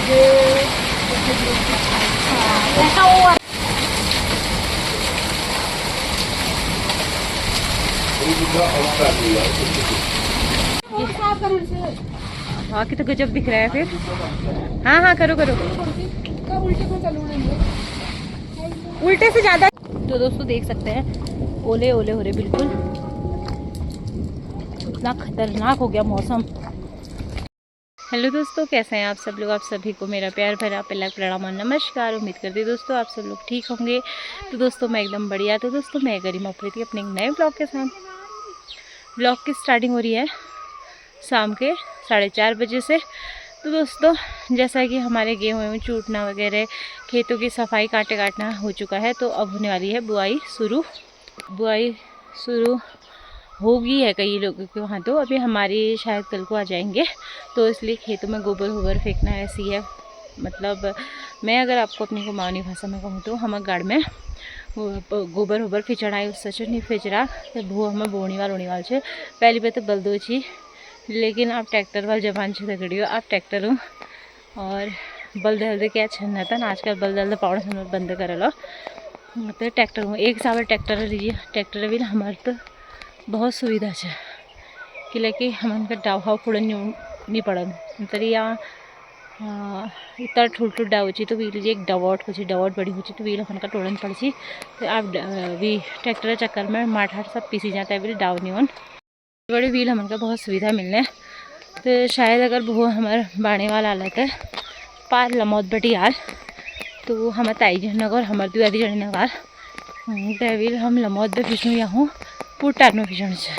बाकी तो गजब दिख रहा है फिर। हाँ हाँ करो करो, उल्टे से ज्यादा। तो दोस्तों देख सकते हैं ओले ओले हो रहे बिल्कुल, इतना खतरनाक हो गया मौसम। हेलो दोस्तों, कैसे हैं आप सब लोग। आप सभी को मेरा प्यार भरा पहला प्रणाम और नमस्कार। उम्मीद करती हूँ दोस्तों आप सब लोग ठीक होंगे। तो दोस्तों मैं एकदम बढ़िया। तो दोस्तों मैं गरिमा प्रीति अपने एक नए ब्लॉग के साथ। ब्लॉग की स्टार्टिंग हो रही है शाम के 4:30 बजे से। तो दोस्तों जैसा कि हमारे गेहूँ चूटना वगैरह, खेतों की सफाई काटना हो चुका है, तो अब होने वाली है बुआई शुरू। बुआई शुरू होगी है कई लोगों के वहाँ, तो अभी हमारी शायद कल को आ जाएंगे। तो इसलिए खेतों में गोबर वोबर फेंकना ऐसी है। मतलब मैं अगर आपको अपनी कुमाऊनी भाषा में कहूँ तो हम गाड़ में गोबर वोबर फिचड़ाई उससे नहीं फिचरा तो भू हमें बोणी वाल छे। पहली बात तो बलदो छी, लेकिन आप ट्रैक्टर वाल जबान से दगड़ियो। आप ट्रैक्टर हूँ और बल्द हल्दे क्या छन था ना, आजकल बल्द हल्दे पाउड समय बंद कर लो। तो ट्रैक्टर हूँ एक हिसाब से ट्रैक्टर लीजिए। ट्रैक्टर भी हमारे तो बहुत सुविधा है कि लेकिन हम डाव हाव फोड़ नहीं पड़न तरी यहाँ इतना ठुल ठुल डाव छी तो वील एक डवट हो डवट बड़ी हो तो वील हमका टोड़न पड़ सी। तो आप भी ट्रैक्टर चक्कर में माठ हाट सब पीसी जाता है वील डाव नहीं वन बड़े वील हमका बहुत सुविधा मिलने। तो शायद अगर वो हमारे बाणे वाला हालत है पार लमौत बटी हाल तो हम ताई जनगर हमारे दुआरी जनगर वील हम लमौत में फिसनू या हूँ पूटार में फिसण से।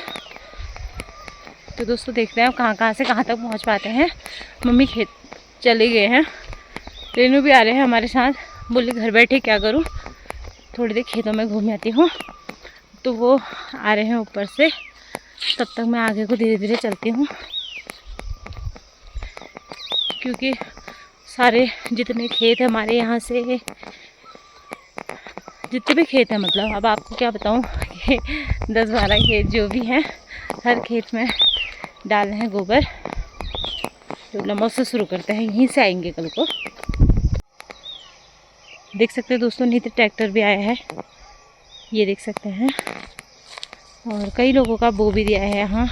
तो दोस्तों देखते हैं कहाँ से कहाँ तक पहुँच पाते हैं। मम्मी खेत चले गए हैं, रेनू भी आ रहे हैं हमारे साथ। बोली घर बैठे क्या करूं, थोड़ी देर खेतों में घूम आती हूँ। तो वो आ रहे हैं ऊपर से, तब तक मैं आगे को धीरे धीरे चलती हूँ, क्योंकि सारे जितने खेत हमारे यहाँ से जितने भी खेत हैं, मतलब अब आपको क्या बताऊँ कि 10-12 खेत जो भी हैं, हर खेत में डाल रहे हैं गोबर। तो लम्बा से शुरू करते हैं, यहीं से आएंगे कल को। देख सकते हैं दोस्तों नीचे ट्रैक्टर भी आया है, ये देख सकते हैं। और कई लोगों का बो भी दिया है यहाँ।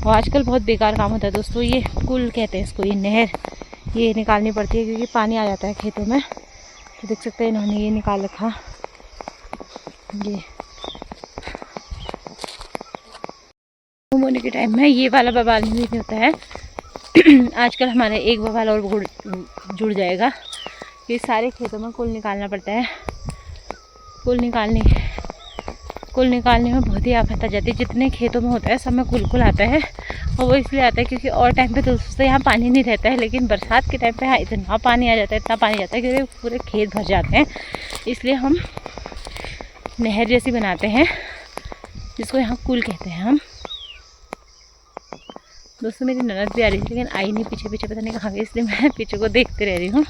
और आजकल बहुत बेकार काम होता है दोस्तों, ये कुल कहते हैं इसको, ये नहर ये निकालनी पड़ती है क्योंकि पानी आ जाता है खेतों में। तो देख सकते हैं इन्होंने ये निकाल रखा। ये होने के टाइम में ये वाला बवाल नहीं होता है। आजकल हमारे एक बवाल और जुड़ जाएगा। ये सारे खेतों में कुल निकालना पड़ता है। कुल निकालने में बहुत ही आफत आ जाती है। जितने खेतों में होता है सब में कुल आता है। और वो इसलिए आता है क्योंकि और टाइम पे दोस्तों यहाँ पानी नहीं रहता है, लेकिन बरसात के टाइम पे यहाँ इतना पानी आ जाता है, इतना पानी जाता है कि पूरे खेत भर जाते हैं। इसलिए हम नहर जैसी बनाते हैं जिसको यहाँ कुल कहते हैं हम। दोस्तों मेरी ननद भी आ रही थी लेकिन आई नहीं, पीछे पता नहीं कहाँ गई, इसलिए मैं पीछे को देखते रह रही हूँ।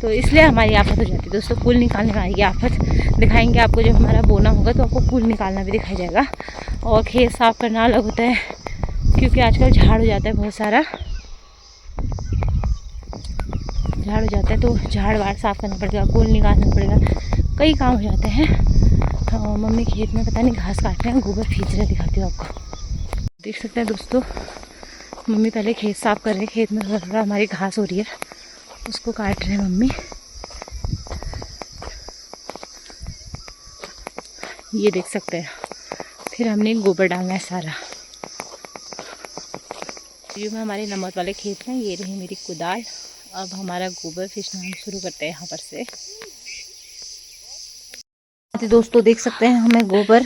तो इसलिए हमारी आफत हो जाती है दोस्तों, कुल निकालने में आएगी आफत। दिखाएंगे आपको जब हमारा बोना होगा तो आपको कुल निकालना भी दिखाई जाएगा। और खेत साफ करना अलग होता है क्योंकि आजकल झाड़ हो जाता है, बहुत सारा झाड़ हो जाता है। तो झाड़ वाड़ साफ करना पड़ेगा, कुल निकालना पड़ेगा, कई काम हो जाते हैं। हाँ मम्मी खेत में पता नहीं घास काट रहे हैं, गोबर खींच रहे, दिखाती हूँ आपको। देख सकते हैं दोस्तों मम्मी पहले खेत साफ कर रहे हैं। खेत में थोड़ा हमारी घास हो रही है, उसको काट रहे हैं मम्मी। ये देख सकते हैं। फिर हमने गोबर डालना है सारा। ये में हमारे नमक वाले खेत हैं, ये रही मेरी कुदाल। अब हमारा गोबर फिसना हम शुरू करते हैं यहाँ पर से। तो दोस्तों देख सकते हैं हमें गोबर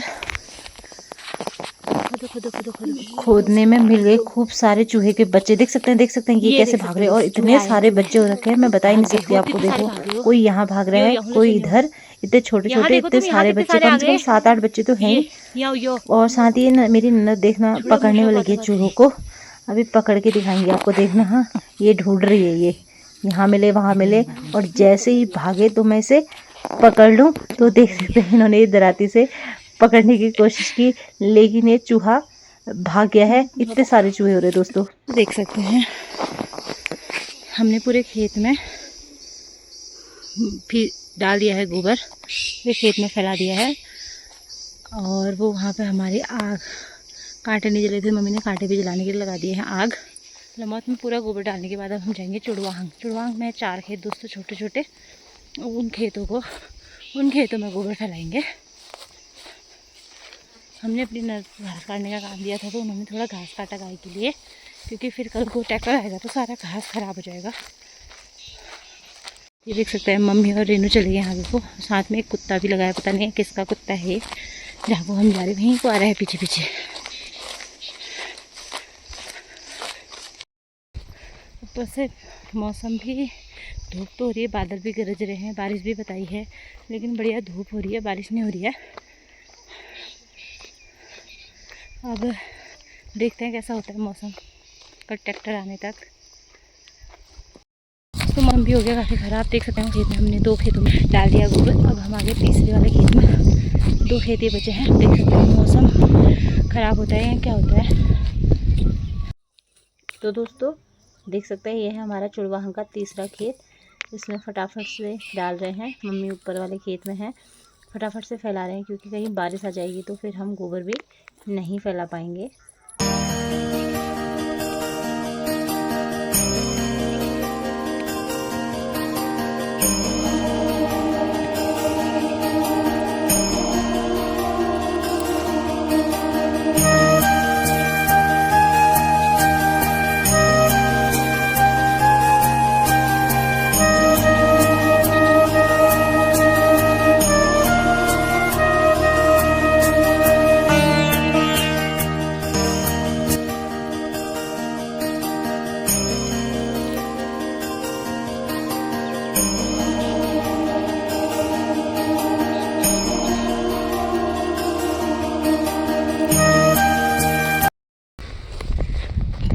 खोदने में मिल गए खूब सारे चूहे के बच्चे। देख सकते हैं ये कैसे भाग रहे हैं। और इतने सारे बच्चे हो रखे हैं मैं बता ही नहीं सकती आपको। देखो कोई यहाँ भाग रहा है, कोई इधर, इतने छोटे छोटे इतने सारे बच्चे, कम से कम 7-8 बच्चे तो हैं ही। और साथ ही मेरी ननद देखना पकड़ने में लगी है चूहों को, अभी पकड़ के दिखाएंगे आपको। देखना हाँ ये ढूंढ रही है, ये यहाँ मिले वहाँ मिले, और जैसे ही भागे तो मैं इसे पकड़ लूँ। तो देख सकते हैं इन्होंने ये दराती से पकड़ने की कोशिश की, लेकिन ये चूहा भाग गया है। इतने सारे चूहे हो रहे दोस्तों, देख सकते हैं हमने पूरे खेत में फिर डाल दिया है गोबर, फिर खेत में फैला दिया है। और वो वहाँ पे हमारी आग, कांटे नहीं जले थे, मम्मी ने कांटे भी जलाने के लिए लगा दिए हैं आग। लमौत में पूरा गोबर डालने के बाद अब हम जाएंगे चुड़वांग। चुड़वांग में 4 खेत दोस्तों छोटे छोटे, उन खेतों में गोबर फैलाएंगे। हमने अपनी घास काटने का काम दिया था, तो उन्होंने थोड़ा घास काटा गाय के लिए, क्योंकि फिर कल को ट्रैक्टर आएगा तो सारा घास ख़राब हो जाएगा। ये देख सकते हैं मम्मी और रेनू चले गए आगे को, साथ में एक कुत्ता भी लगाया, पता नहीं किसका कुत्ता है। जहाँ को हम जा रहे वहीं को आ रहा है पीछे पीछे। ऊपर से मौसम भी, धूप तो हो रही है, बादल भी गरज रहे हैं, बारिश भी बताई है, लेकिन बढ़िया धूप हो रही है, बारिश नहीं हो रही है। अब देखते हैं कैसा होता है मौसम कल ट्रैक्टर आने तक। तो मौसम भी हो गया काफ़ी ख़राब, देख सकते हैं खेत में हमने 2 खेतों में डाल दिया गोबर। अब हम आगे तीसरे वाले खेत में, 2 खेत ही बचे हैं। देख सकते हैं मौसम ख़राब होता है या क्या होता है। तो दोस्तों देख सकते हैं ये है हमारा चुड़वाहन का तीसरा खेत। इसमें फटाफट से डाल रहे हैं, मम्मी ऊपर वाले खेत में है, फटाफट से फैला रहे हैं, क्योंकि कहीं बारिश आ जाएगी तो फिर हम गोबर भी नहीं फैला पाएंगे।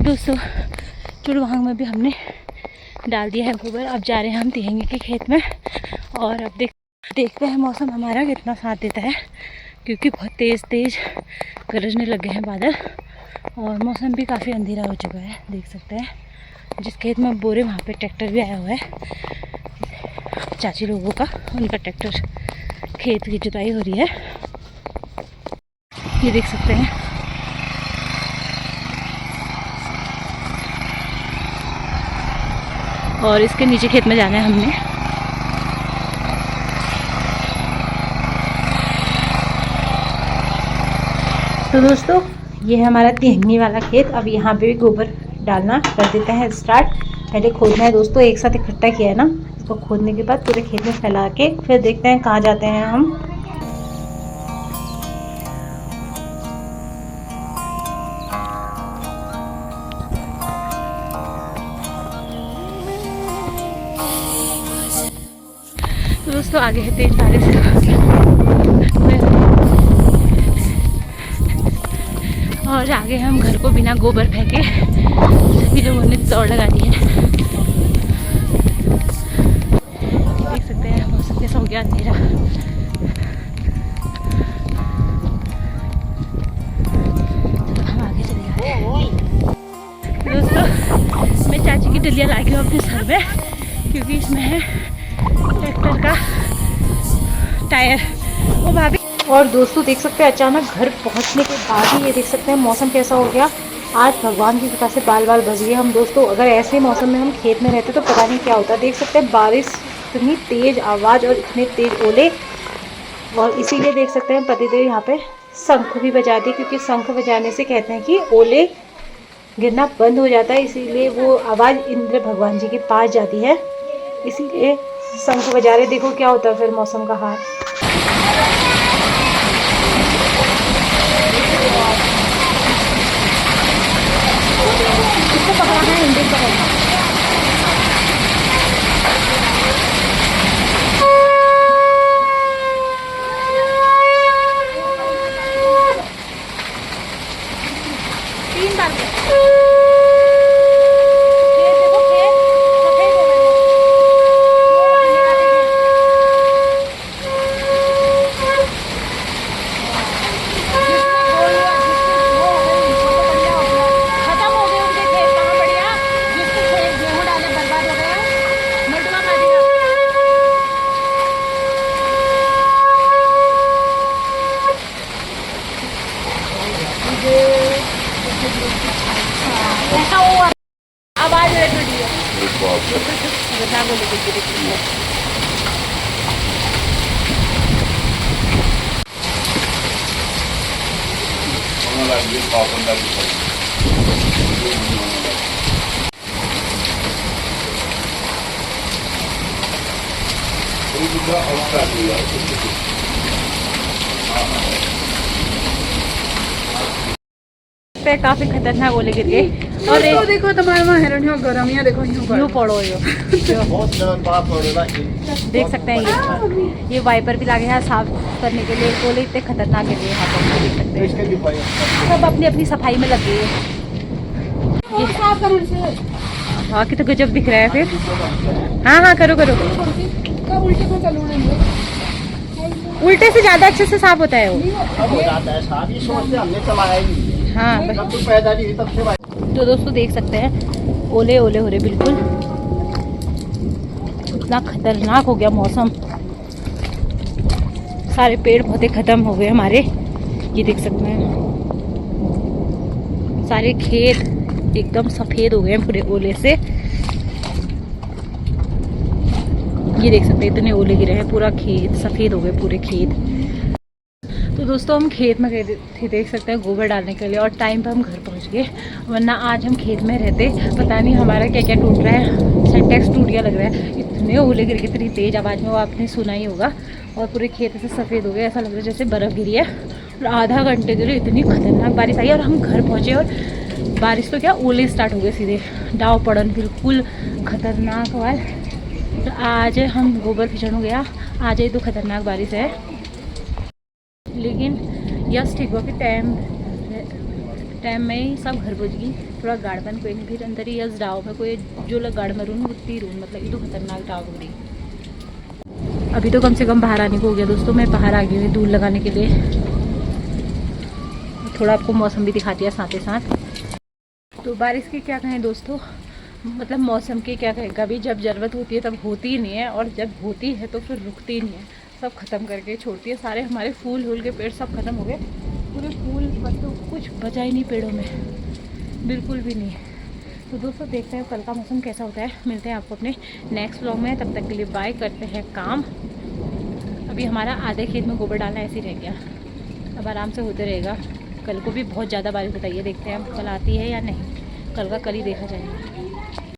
दोस्तों चुड़वांग में भी हमने डाल दिया है गोबर। अब जा रहे हैं हम तिहंगे के खेत में, और अब देखते हैं मौसम हमारा कितना साथ देता है, क्योंकि बहुत तेज़ गरजने लगे हैं बादल, और मौसम भी काफ़ी अंधेरा हो चुका है। देख सकते हैं जिस खेत में बोरे, वहाँ पे ट्रैक्टर भी आया हुआ है चाची लोगों का, उनका ट्रैक्टर खेत की जुताई हो रही है, ये देख सकते हैं। और इसके नीचे खेत में जाना है हमने। तो दोस्तों ये है हमारा तिहंगी वाला खेत। अब यहाँ पे भी गोबर डालना कर देते हैं स्टार्ट। पहले खोदना है दोस्तों, एक साथ इकट्ठा किया है ना, इसको खोदने के बाद पूरे खेत में फैला के फिर देखते हैं कहाँ जाते हैं हम। तो दोस्तों आगे है तेज बारिश, और आगे हम घर को बिना गोबर फेंके सभी लोगों ने दौड़ लगा दी है। देख सकते हैं मौसम कैसा हो गया अंधेरा। तो हम आगे चले जा रहे हैं। दोस्तों मैं चाची की डलिया ला के अपने सर में, क्योंकि इसमें है ट्रैक्टर का टायर। वो भाभी, और दोस्तों देख सकते हैं अचानक घर पहुंचने के बाद ही ये देख सकते हैं मौसम कैसा हो गया। आज भगवान की कृपा से बाल बच गए हम दोस्तों। अगर ऐसे मौसम में हम खेत में रहते तो पता नहीं क्या होता। देख सकते हैं बारिश, इतनी तेज़ आवाज़ और इतने तेज़ ओले, और इसीलिए देख सकते हैं पतिदेव यहाँ पे शंख भी बजा दी, क्योंकि शंख बजाने से कहते हैं कि ओले गिरना बंद हो जाता है, इसीलिए वो आवाज़ इंद्र भगवान जी के पास जाती है, इसीलिए शंख बजा रहे। देखो क्या होता है फिर मौसम का हाल। इसको पकड़ना है, इंजन पकड़ना। तीन बार खतरनाक ओले गिर के दिख रही है। पे काफी खतरनाक ओले गिर गए। और तो देखो तुम्हारे वहाँ हिरण हो गरम, यहाँ देखो यूँ पड़ो यो देख सकते हैं। ये वाइपर भी लगे हैं साफ करने के लिए। ओले इतने खतरनाक गिर गए यहाँ पर, देख सकते हैं। सब अपनी अपनी सफाई में लगे हैं। हाँ कि तो गजब दिख रहा है फिर। हाँ हाँ करो करो। उल्टे से ज्यादा अच्छे से साफ होता है वो। हाँ तो दोस्तों देख सकते हैं ओले ओले हो रहे बिल्कुल। इतना खतरनाक हो गया मौसम। सारे पेड़ पौधे खत्म हो गए हमारे। ये देख सकते हैं सारे खेत एकदम सफेद हो गए हैं पूरे ओले से। ये देख सकते हैं इतने ओले गिरे हैं, पूरा खेत सफेद हो गए पूरे खेत। तो दोस्तों हम खेत में गए थे, देख सकते हैं गोबर डालने के लिए, और टाइम पे हम घर पहुंच गए। वरना आज हम खेत में रहते, पता नहीं हमारा क्या क्या टूट रहा है। सिंटेक्स टूट गया लग रहा है। इतने ओले गिर के, इतनी तेज़ आवाज़ में, वो आपने सुना ही होगा। और पूरे खेत से सफ़ेद हो गए, ऐसा लग रहा है जैसे बर्फ़ गिरी है। और आधा घंटे के लिए इतनी खतरनाक बारिश आई और हम घर पहुँचे और बारिश तो क्या ओले स्टार्ट हो गए सीधे। डाव पड़न बिल्कुल खतरनाक हुआ। तो आज हम गोबर खिंचने गया, आज ही तो खतरनाक बारिश है। लेकिन यस ठीक हुआ कि टाइम में ही सब घर पहुँच गई। थोड़ा गाड़ बन कोई नहीं, फिर अंदर ही यस डाव में कोई जो लोग गाड़ में रून उतनी रून, मतलब ये तो खतरनाक डाव हो रही। अभी तो कम से कम बाहर आने को हो गया दोस्तों। मैं बाहर आ गई हूँ दूर लगाने के लिए। थोड़ा आपको मौसम भी दिखा दिया साथ ही साथ। तो बारिश की क्या कहें दोस्तों, मतलब मौसम की क्या कहें। कभी जब ज़रूरत होती है तब होती ही नहीं है, और जब होती है तो फिर रुकती ही नहीं है, सब ख़त्म करके छोड़ती है। सारे हमारे फूल वूल के पेड़ सब खत्म हो गए, पूरे फूल पत्तों कुछ बचा ही नहीं पेड़ों में, बिल्कुल भी नहीं। तो दोस्तों देखते हैं कल का मौसम कैसा होता है। मिलते हैं आपको अपने नेक्स्ट व्लॉग में, तब तक के लिए बाय। करते हैं काम। अभी हमारा आधे खेत में गोबर डालना ऐसे ही रह गया, अब आराम से होते रहेगा। कल को भी बहुत ज़्यादा बारिश बताइए, देखते हैं कल आती है या नहीं। कल का कल ही देखा जाएगा।